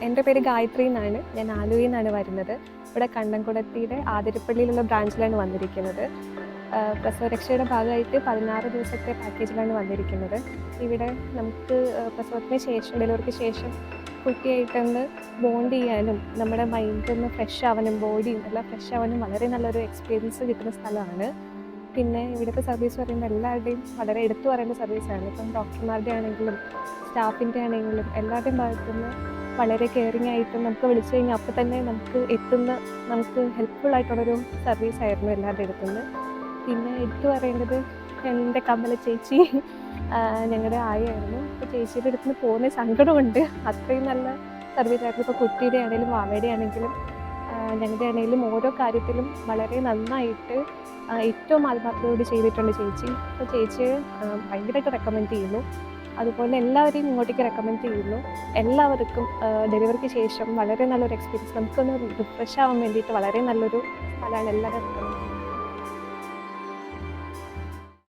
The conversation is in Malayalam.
എൻ്റെ പേര് ഗായത്രി എന്നാണ്. ഞാൻ ആലുവയിൽ നിന്നാണ് വരുന്നത്. ഇവിടെ കണ്ടംകുളത്തിയുടെ ആതിരപ്പള്ളിയിലുള്ള ബ്രാഞ്ചിലാണ് വന്നിരിക്കുന്നത്. പ്രസവരക്ഷയുടെ ഭാഗമായിട്ട് 16 ദിവസത്തെ പാക്കേജിലാണ് വന്നിരിക്കുന്നത്. ഇവിടെ നമുക്ക് പ്രസവത്തിന് ശേഷം, ഡെലിവറിക്ക് ശേഷം കുട്ടിയായിട്ടൊന്ന് ബോണ്ട് ചെയ്യാനും നമ്മുടെ മൈൻഡൊന്ന് ഫ്രഷ് ആവാനും ബോഡിയും എല്ലാം ഫ്രഷ് ആവാനും വളരെ നല്ലൊരു എക്സ്പീരിയൻസ് കിട്ടുന്ന സ്ഥലമാണ്. പിന്നെ ഇവിടുത്തെ സർവീസ് പറയുമ്പോൾ എല്ലാവരുടെയും വളരെ എടുത്തു പറയേണ്ട സർവീസാണ്. ഇപ്പം ഡോക്ടർമാരുടെ ആണെങ്കിലും സ്റ്റാഫിൻ്റെ ആണെങ്കിലും എല്ലാവരുടെയും ഭാഗത്തുനിന്ന് വളരെ കെയറിങ് ആയിട്ടും നമുക്ക് വിളിച്ചു കഴിഞ്ഞാൽ അപ്പോൾ തന്നെ നമുക്ക് ഹെൽപ്ഫുൾ ആയിട്ടുള്ളൊരു സർവീസായിരുന്നു എല്ലാവരുടെ അടുത്തുനിന്ന്. പിന്നെ എടുത്തു പറയേണ്ടത് എൻ്റെ കമല ചേച്ചി ഞങ്ങളുടെ ആയായിരുന്നു. അപ്പോൾ ചേച്ചിയുടെ അടുത്ത് നിന്ന് പോകുന്ന സങ്കടമുണ്ട്. അത്രയും നല്ല സർവീസായിരുന്നു. ഇപ്പോൾ കുട്ടിയുടെ ആണെങ്കിലും വാവയുടെ ആണെങ്കിലും ഞങ്ങളുടെ ആണെങ്കിലും ഓരോ കാര്യത്തിലും വളരെ നന്നായിട്ട് ഏറ്റവും ആത്മാർത്ഥതയോട് ചെയ്തിട്ടുണ്ട് ചേച്ചി. അപ്പോൾ ചേച്ചിയെ ഭയങ്കരമായിട്ട് റെക്കമെൻഡ് ചെയ്യുന്നു. അതുപോലെ എല്ലാവരെയും ഇങ്ങോട്ടേക്ക് റെക്കമെൻഡ് ചെയ്യുന്നു. എല്ലാവർക്കും ഡെലിവറിക്ക് ശേഷം വളരെ നല്ലൊരു എക്സ്പീരിയൻസ്, നമുക്കൊന്ന് റിഫ്രഷ് ആവാൻ വേണ്ടിയിട്ട് വളരെ നല്ലൊരു സ്ഥലമാണ്. എല്ലാവരും